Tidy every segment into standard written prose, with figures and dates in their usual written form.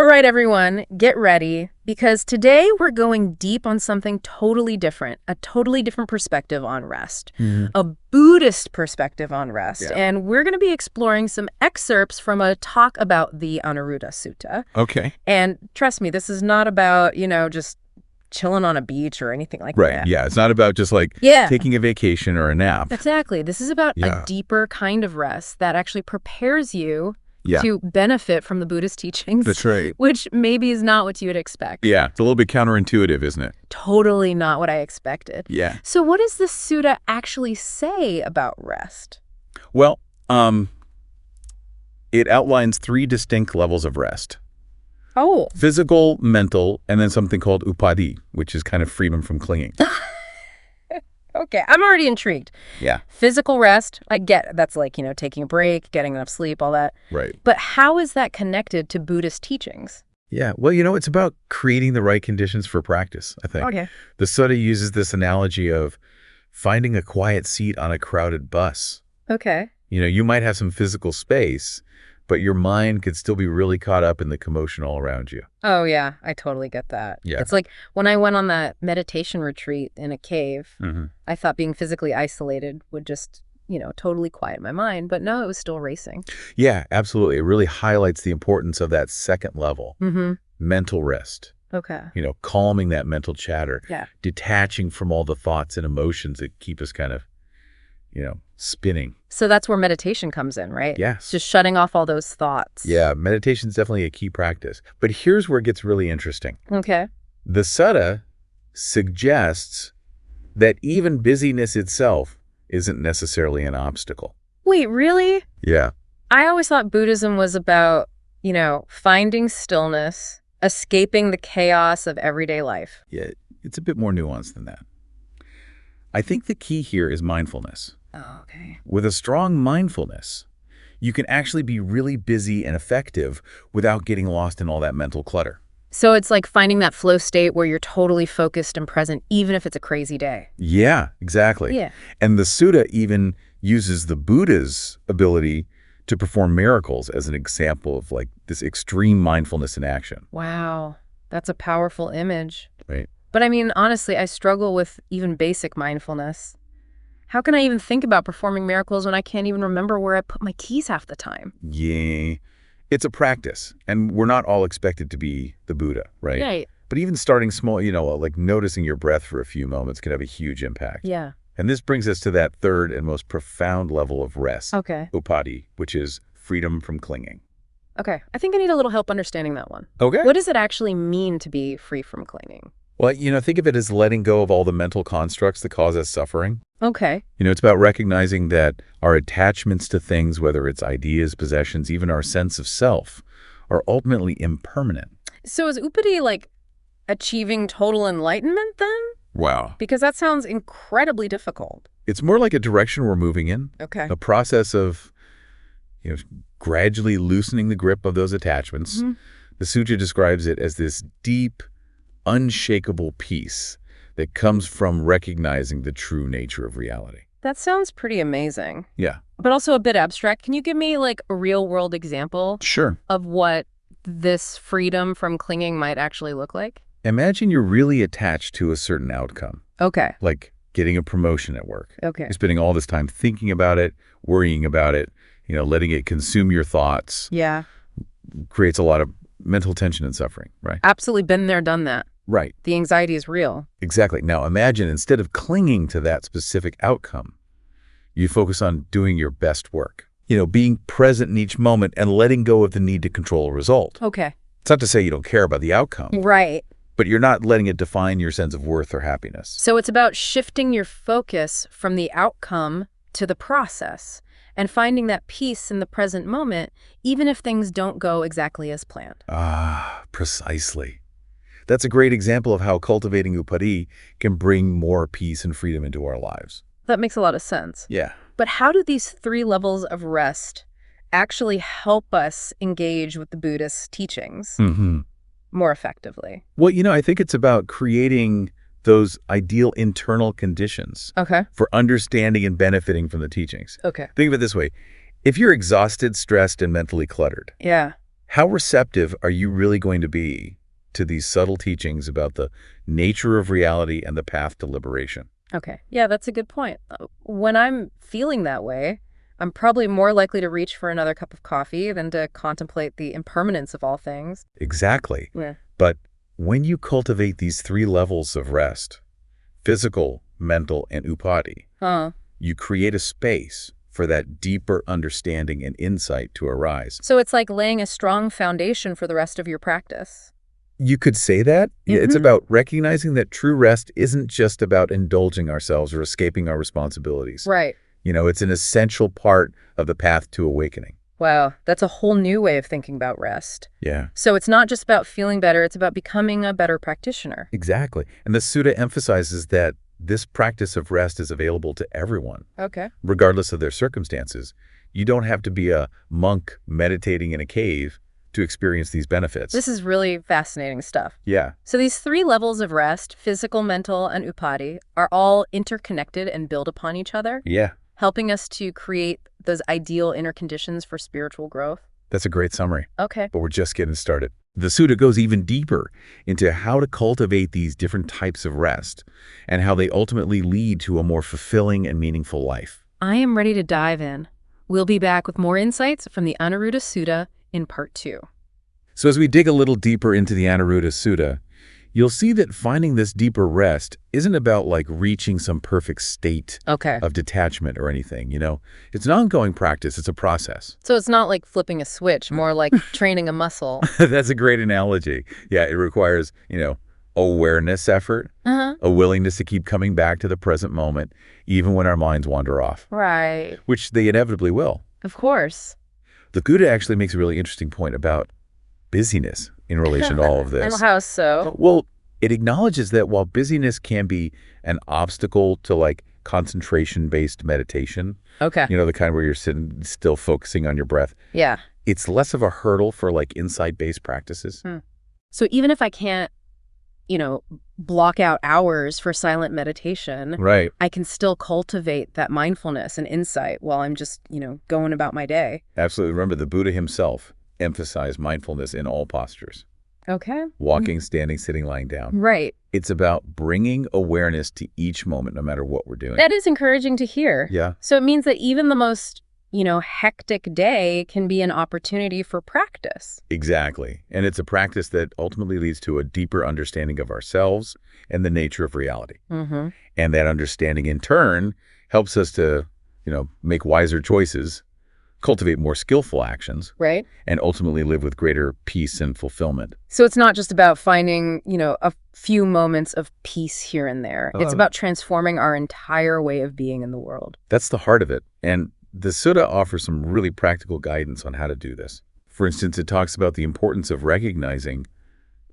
All right, everyone, get ready, because today we're going deep on something totally different, a totally different perspective on rest, a Buddhist perspective on rest. Yeah. And we're going to be exploring some excerpts from a talk about the Anuruddha Sutta. Okay. And trust me, this is not about, just chilling on a beach or anything like that. Right. Yeah. It's not about just like taking a vacation or a nap. Exactly. This is about a deeper kind of rest that actually prepares you to benefit from the Buddhist teachings. That's right. Which maybe is not what you would expect. Yeah. It's a little bit counterintuitive, isn't it? Totally not what I expected. Yeah. So what does the Sutta actually say about rest? Well, it outlines 3 distinct levels of rest. Oh. Physical, mental, and then something called upadhi, which is kind of freedom from clinging. Okay, I'm already intrigued. Yeah. Physical rest, I get it. That's like, taking a break, getting enough sleep, all that. Right. But how is that connected to Buddhist teachings? Yeah. Well, it's about creating the right conditions for practice, I think. Okay. The Sutta uses this analogy of finding a quiet seat on a crowded bus. Okay. You might have some physical space, but your mind could still be really caught up in the commotion all around you. Oh, yeah. I totally get that. Yeah. It's like when I went on that meditation retreat in a cave, I thought being physically isolated would just, totally quiet my mind. But no, it was still racing. Yeah, absolutely. It really highlights the importance of that second level, mental rest. Okay. Calming that mental chatter. Yeah. Detaching from all the thoughts and emotions that keep us kind of, spinning. So that's where meditation comes in, right? Yes. Just shutting off all those thoughts. Yeah, meditation is definitely a key practice. But here's where it gets really interesting. Okay. The Sutta suggests that even busyness itself isn't necessarily an obstacle. Wait, really? Yeah. I always thought Buddhism was about, finding stillness, escaping the chaos of everyday life. Yeah, it's a bit more nuanced than that. I think the key here is mindfulness. Oh, okay. With a strong mindfulness, you can actually be really busy and effective without getting lost in all that mental clutter. So it's like finding that flow state where you're totally focused and present, even if it's a crazy day. Yeah, exactly. Yeah. And the Sutta even uses the Buddha's ability to perform miracles as an example of like this extreme mindfulness in action. Wow. That's a powerful image. Right. But I mean, honestly, I struggle with even basic mindfulness. How can I even think about performing miracles when I can't even remember where I put my keys half the time? Yeah. It's a practice, and we're not all expected to be the Buddha, right? Right. But even starting small, like noticing your breath for a few moments can have a huge impact. Yeah. And this brings us to that third and most profound level of rest, Okay. upadhi, which is freedom from clinging. Okay. I think I need a little help understanding that one. Okay. What does it actually mean to be free from clinging? Well, think of it as letting go of all the mental constructs that cause us suffering. Okay. It's about recognizing that our attachments to things, whether it's ideas, possessions, even our sense of self, are ultimately impermanent. So is upadhi like achieving total enlightenment then? Wow. Because that sounds incredibly difficult. It's more like a direction we're moving in. Okay. A process of, gradually loosening the grip of those attachments. The Sutra describes it as this deep, unshakable peace that comes from recognizing the true nature of reality. That sounds pretty amazing. Yeah. But also a bit abstract. Can you give me like a real world example Sure. of what this freedom from clinging might actually look like? Imagine you're really attached to a certain outcome, Okay. like getting a promotion at work. Okay. You're spending all this time thinking about it, worrying about it, letting it consume your thoughts. Yeah. Creates a lot of mental tension and suffering, right? Absolutely been there, done that. Right. The anxiety is real. Exactly. Now imagine instead of clinging to that specific outcome, you focus on doing your best work. Being present in each moment and letting go of the need to control a result. Okay. It's not to say you don't care about the outcome, Right. but you're not letting it define your sense of worth or happiness. So it's about shifting your focus from the outcome to the process and finding that peace in the present moment, even if things don't go exactly as planned. Ah, precisely. That's a great example of how cultivating upadhi can bring more peace and freedom into our lives. That makes a lot of sense. Yeah. But how do these 3 levels of rest actually help us engage with the Buddhist teachings more effectively? Well, I think it's about creating those ideal internal conditions for understanding and benefiting from the teachings. Okay. Think of it this way. If you're exhausted, stressed, and mentally cluttered, Yeah. How receptive are you really going to be to these subtle teachings about the nature of reality and the path to liberation? Okay. Yeah, that's a good point. When I'm feeling that way, I'm probably more likely to reach for another cup of coffee than to contemplate the impermanence of all things. Exactly. Yeah. But when you cultivate these three levels of rest, physical, mental, and upati, you create a space for that deeper understanding and insight to arise. So it's like laying a strong foundation for the rest of your practice. You could say that. Yeah, it's about recognizing that true rest isn't just about indulging ourselves or escaping our responsibilities. Right. It's an essential part of the path to awakening. Wow, that's a whole new way of thinking about rest. Yeah. So it's not just about feeling better, it's about becoming a better practitioner. Exactly. And the Sutta emphasizes that this practice of rest is available to everyone, Okay. regardless of their circumstances. You don't have to be a monk meditating in a cave to experience these benefits. This is really fascinating stuff. Yeah. So these three levels of rest, physical, mental, and upati, are all interconnected and build upon each other, Yeah. helping us to create those ideal inner conditions for spiritual growth. That's a great summary. Okay. But we're just getting started. The Sutta goes even deeper into how to cultivate these different types of rest and how they ultimately lead to a more fulfilling and meaningful life. I am ready to dive in. We'll be back with more insights from the Anuruddha Sutta in part 2. So as we dig a little deeper into the Anuruddha Sutta, you'll see that finding this deeper rest isn't about reaching some perfect state of detachment or anything, It's an ongoing practice. It's a process. So it's not like flipping a switch, more like training a muscle. That's a great analogy. Yeah, it requires, awareness effort, a willingness to keep coming back to the present moment, even when our minds wander off. Right. Which they inevitably will. Of course. The Buddha actually makes a really interesting point about busyness in relation to all of this. And how so? Well, it acknowledges that while busyness can be an obstacle to concentration-based meditation, the kind where you're sitting still focusing on your breath, Yeah. it's less of a hurdle for insight-based practices. So even if I can't, block out hours for silent meditation, Right. I can still cultivate that mindfulness and insight while I'm just, going about my day. Absolutely. Remember, the Buddha himself emphasized mindfulness in all postures. Okay. Walking, standing, sitting, lying down. Right. It's about bringing awareness to each moment, no matter what we're doing. That is encouraging to hear. Yeah. So it means that even the most, hectic day can be an opportunity for practice. Exactly. And it's a practice that ultimately leads to a deeper understanding of ourselves and the nature of reality. And that understanding, in turn, helps us to, make wiser choices, cultivate more skillful actions, right, and ultimately live with greater peace and fulfillment. So it's not just about finding, a few moments of peace here and there. It's about transforming our entire way of being in the world. That's the heart of it. And the Sutta offers some really practical guidance on how to do this. For instance, it talks about the importance of recognizing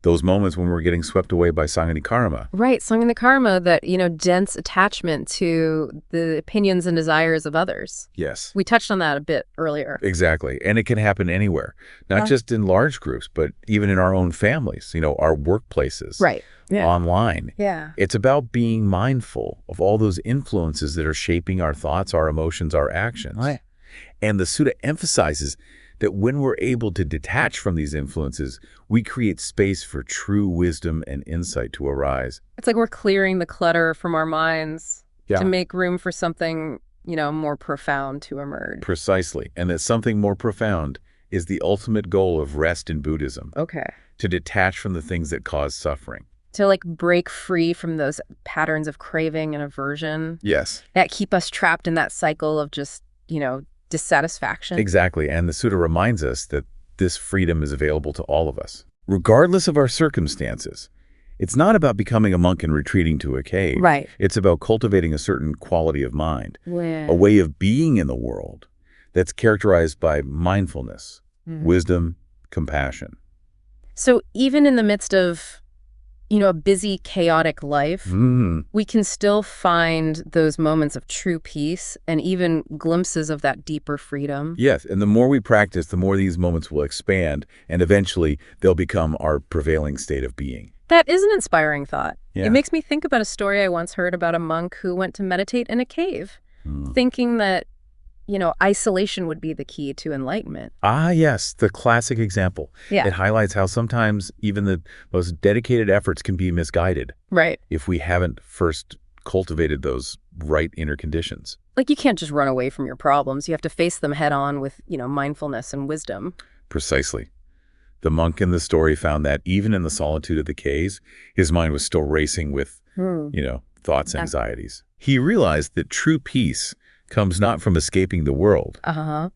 those moments when we're getting swept away by Sangha Karma. Right, Sangha Karma, that, dense attachment to the opinions and desires of others. Yes. We touched on that a bit earlier. Exactly. And it can happen anywhere, not just in large groups, but even in our own families, our workplaces. Right. Yeah. Online. Yeah. It's about being mindful of all those influences that are shaping our thoughts, our emotions, our actions. Right. And the Sutta emphasizes that when we're able to detach from these influences, we create space for true wisdom and insight to arise. It's like we're clearing the clutter from our minds to make room for something, more profound to emerge. Precisely. And that something more profound is the ultimate goal of rest in Buddhism. Okay. To detach from the things that cause suffering. To break free from those patterns of craving and aversion. Yes. That keep us trapped in that cycle of just, dissatisfaction. Exactly. And the Sutta reminds us that this freedom is available to all of us, regardless of our circumstances. It's not about becoming a monk and retreating to a cave. Right. It's about cultivating a certain quality of mind, Yeah. a way of being in the world that's characterized by mindfulness, wisdom, compassion. So even in the midst of, a busy, chaotic life, we can still find those moments of true peace and even glimpses of that deeper freedom. Yes, and the more we practice, the more these moments will expand, and eventually they'll become our prevailing state of being. That is an inspiring thought. Yeah. It makes me think about a story I once heard about a monk who went to meditate in a cave, thinking that, isolation would be the key to enlightenment. Ah, yes, the classic example. Yeah. It highlights how sometimes even the most dedicated efforts can be misguided Right. if we haven't first cultivated those right inner conditions. Like you can't just run away from your problems. You have to face them head on with, mindfulness and wisdom. Precisely. The monk in the story found that even in the solitude of the caves, his mind was still racing with, thoughts and anxieties. He realized that true peace comes not from escaping the world,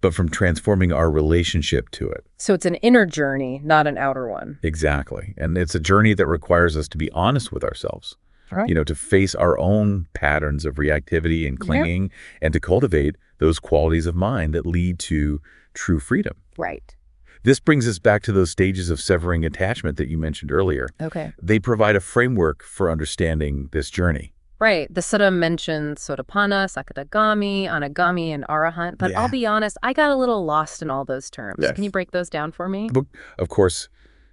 but from transforming our relationship to it. So it's an inner journey, not an outer one. Exactly. And it's a journey that requires us to be honest with ourselves, Right. To face our own patterns of reactivity and clinging, and to cultivate those qualities of mind that lead to true freedom. Right. This brings us back to those stages of severing attachment that you mentioned earlier. Okay. They provide a framework for understanding this journey. Right. The Sutta mentions Sotapanna, Sakadagami, Anagami, and Arahant. But I'll be honest, I got a little lost in all those terms. Yes. Can you break those down for me? Of course,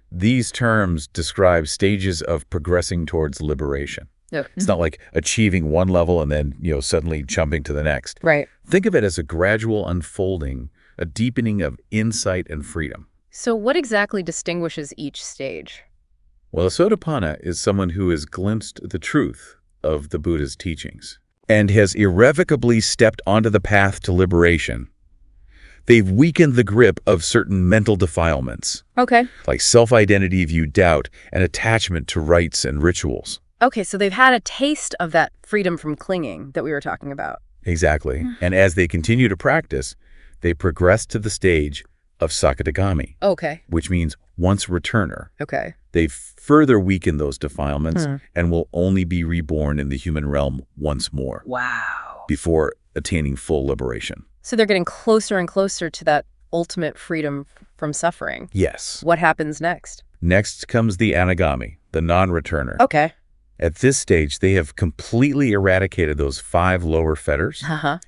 these terms describe stages of progressing towards liberation. Yeah. It's not like achieving one level and then, suddenly jumping to the next. Right. Think of it as a gradual unfolding, a deepening of insight and freedom. So what exactly distinguishes each stage? Well, a Sotapanna is someone who has glimpsed the truth of the Buddha's teachings and has irrevocably stepped onto the path to liberation. They've weakened the grip of certain mental defilements, Okay. like self-identity view doubt and attachment to rites and rituals. Okay, so they've had a taste of that freedom from clinging that we were talking about. Exactly. And as they continue to practice, they progress to the stage of Sakadagami, Okay. which means once returner. Okay. They further weaken those defilements and will only be reborn in the human realm once more Wow. before attaining full liberation. So they're getting closer and closer to that ultimate freedom from suffering. Yes. What happens next? Next comes the Anagami, the non-returner. Okay. At this stage, they have completely eradicated those 5 lower fetters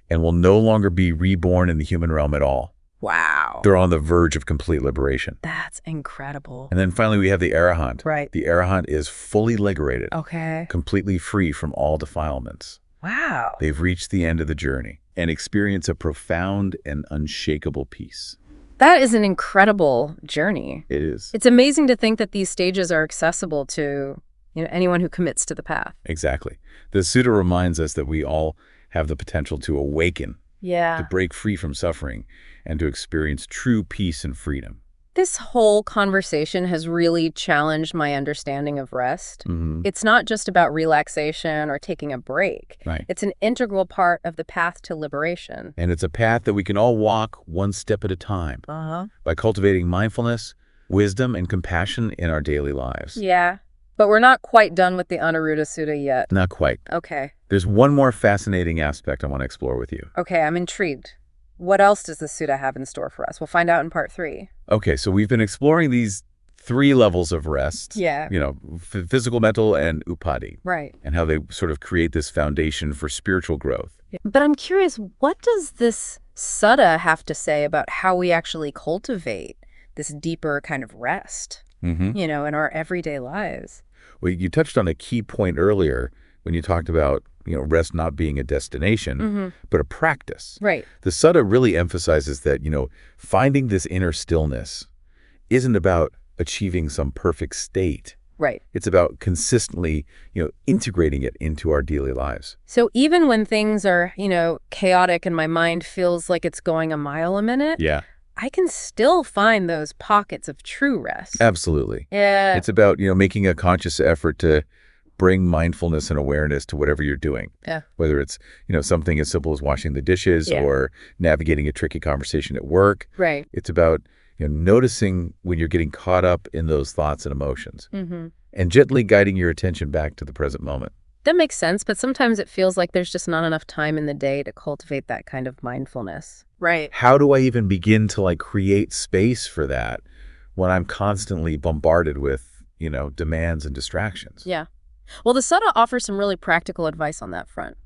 and will no longer be reborn in the human realm at all. Wow. They're on the verge of complete liberation. That's incredible. And then finally, we have the Arahant. Right. The Arahant is fully liberated, Okay. completely free from all defilements. Wow. They've reached the end of the journey and experience a profound and unshakable peace. That is an incredible journey. It is. It's amazing to think that these stages are accessible to anyone who commits to the path. Exactly. The Sutta reminds us that we all have the potential to awaken, to break free from suffering, and to experience true peace and freedom. This whole conversation has really challenged my understanding of rest. It's not just about relaxation or taking a break. Right. It's an integral part of the path to liberation. And it's a path that we can all walk one step at a time by cultivating mindfulness, wisdom, and compassion in our daily lives. Yeah. But we're not quite done with the Anuruddha Sutta yet. Not quite. Okay. There's one more fascinating aspect I want to explore with you. Okay, I'm intrigued. What else does the Sutta have in store for us? We'll find out in part 3. Okay, so we've been exploring these 3 levels of rest. Yeah. Physical, mental, and upadi. Right. And how they sort of create this foundation for spiritual growth. But I'm curious, what does this Sutta have to say about how we actually cultivate this deeper kind of rest, in our everyday lives? Well, you touched on a key point earlier when you talked about, rest not being a destination, but a practice. Right. The Sutta really emphasizes that, finding this inner stillness isn't about achieving some perfect state. Right. It's about consistently, integrating it into our daily lives. So even when things are, chaotic and my mind feels like it's going a mile a minute, Yeah. I can still find those pockets of true rest. Absolutely. Yeah. It's about, making a conscious effort to bring mindfulness and awareness to whatever you're doing. Yeah. Whether it's, something as simple as washing the dishes or navigating a tricky conversation at work. Right. It's about, noticing when you're getting caught up in those thoughts and emotions and gently guiding your attention back to the present moment. That makes sense, but sometimes it feels like there's just not enough time in the day to cultivate that kind of mindfulness. Right. How do I even begin to create space for that when I'm constantly bombarded with, demands and distractions? Yeah. Well, the Sutta offers some really practical advice on that front.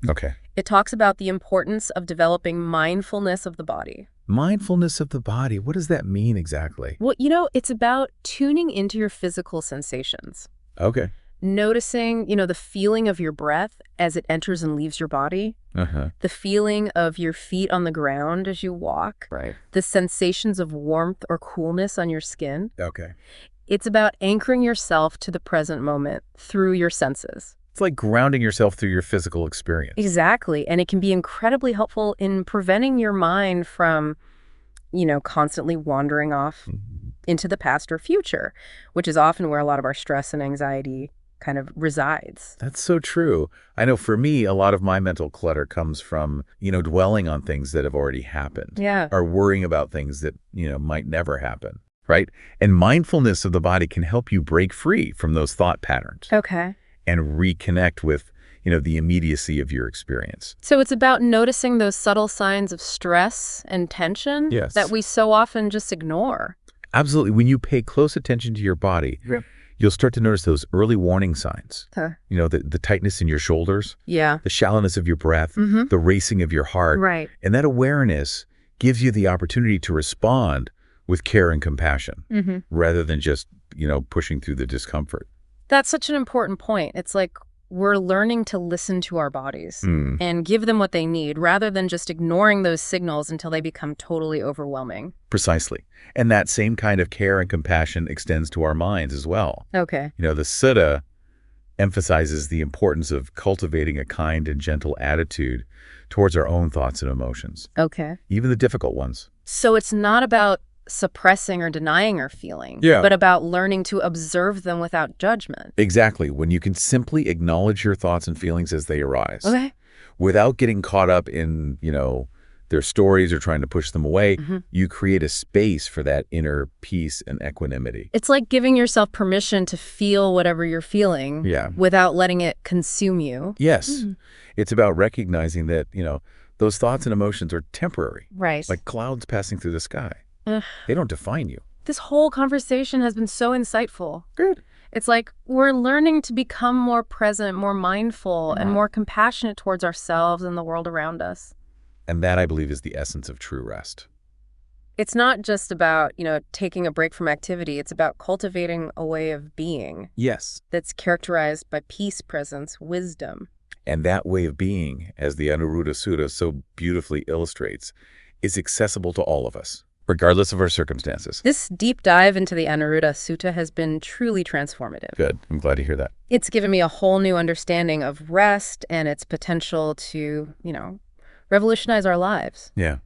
Okay. It talks about the importance of developing mindfulness of the body. Mindfulness of the body. What does that mean exactly? Well, it's about tuning into your physical sensations. Okay. noticing, the feeling of your breath as it enters and leaves your body, the feeling of your feet on the ground as you walk, the sensations of warmth or coolness on your skin. Okay. It's about anchoring yourself to the present moment through your senses. It's like grounding yourself through your physical experience. Exactly. And it can be incredibly helpful in preventing your mind from, constantly wandering off into the past or future, which is often where a lot of our stress and anxiety kind of resides. That's so true. I know for me, a lot of my mental clutter comes from, dwelling on things that have already happened. Yeah. Or worrying about things that, might never happen, right? And mindfulness of the body can help you break free from those thought patterns. Okay. And reconnect with, the immediacy of your experience. So it's about noticing those subtle signs of stress and tension that we so often just ignore. Absolutely. When you pay close attention to your body, you'll start to notice those early warning signs. The tightness in your shoulders, the shallowness of your breath, the racing of your heart. Right. And that awareness gives you the opportunity to respond with care and compassion rather than just, pushing through the discomfort. That's such an important point. It's like we're learning to listen to our bodies and give them what they need rather than just ignoring those signals until they become totally overwhelming. Precisely. And that same kind of care and compassion extends to our minds as well. Okay. The Sutta emphasizes the importance of cultivating a kind and gentle attitude towards our own thoughts and emotions. Okay. Even the difficult ones. So it's not about suppressing or denying our feelings, but about learning to observe them without judgment. Exactly. When you can simply acknowledge your thoughts and feelings as they arise. Okay. Without getting caught up in, their stories or trying to push them away, you create a space for that inner peace and equanimity. It's like giving yourself permission to feel whatever you're feeling without letting it consume you. Yes. It's about recognizing that, those thoughts and emotions are temporary. Right. Like clouds passing through the sky. They don't define you. This whole conversation has been so insightful. Good. It's like we're learning to become more present, more mindful, and more compassionate towards ourselves and the world around us. And that, I believe, is the essence of true rest. It's not just about, taking a break from activity. It's about cultivating a way of being. Yes. That's characterized by peace, presence, wisdom. And that way of being, as the Anuruddha Sutta so beautifully illustrates, is accessible to all of us, regardless of our circumstances. This deep dive into the Anuruddha Sutta has been truly transformative. Good. I'm glad to hear that. It's given me a whole new understanding of rest and its potential to, revolutionize our lives. Yeah.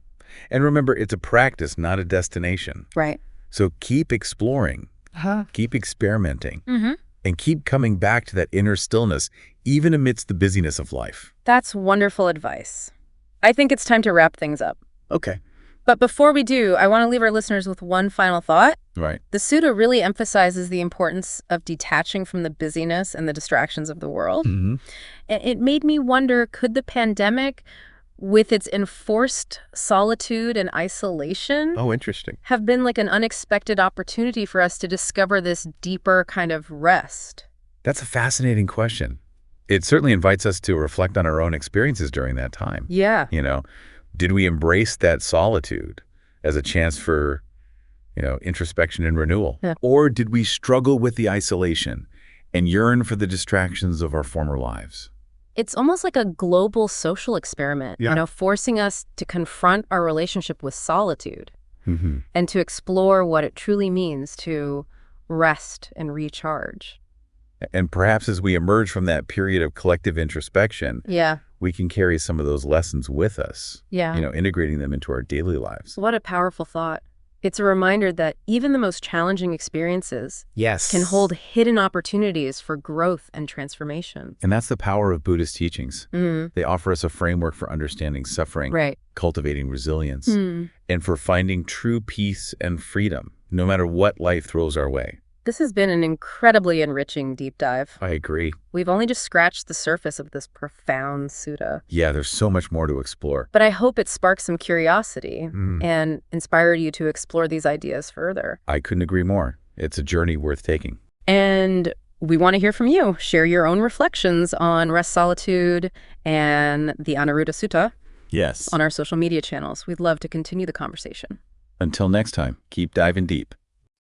And remember, it's a practice, not a destination. Right. So keep exploring, keep experimenting, and keep coming back to that inner stillness, even amidst the busyness of life. That's wonderful advice. I think it's time to wrap things up. Okay. But before we do, I want to leave our listeners with one final thought. Right. The Sutta really emphasizes the importance of detaching from the busyness and the distractions of the world. It made me wonder, could the pandemic, with its enforced solitude and isolation, Interesting. have been like an unexpected opportunity for us to discover this deeper kind of rest? That's a fascinating question. It certainly invites us to reflect on our own experiences during that time. Yeah. Did we embrace that solitude as a chance for, introspection and renewal? Yeah. Or did we struggle with the isolation and yearn for the distractions of our former lives? It's almost like a global social experiment, forcing us to confront our relationship with solitude and to explore what it truly means to rest and recharge. And perhaps as we emerge from that period of collective introspection, we can carry some of those lessons with us, integrating them into our daily lives. What a powerful thought. It's a reminder that even the most challenging experiences can hold hidden opportunities for growth and transformation. And that's the power of Buddhist teachings. They offer us a framework for understanding suffering, cultivating resilience, and for finding true peace and freedom, no matter what life throws our way. This has been an incredibly enriching deep dive. I agree. We've only just scratched the surface of this profound sutta. Yeah, there's so much more to explore. But I hope it sparked some curiosity and inspired you to explore these ideas further. I couldn't agree more. It's a journey worth taking. And we want to hear from you. Share your own reflections on rest, solitude, and the Anuruddha Sutta. Yes. On our social media channels. We'd love to continue the conversation. Until next time, keep diving deep.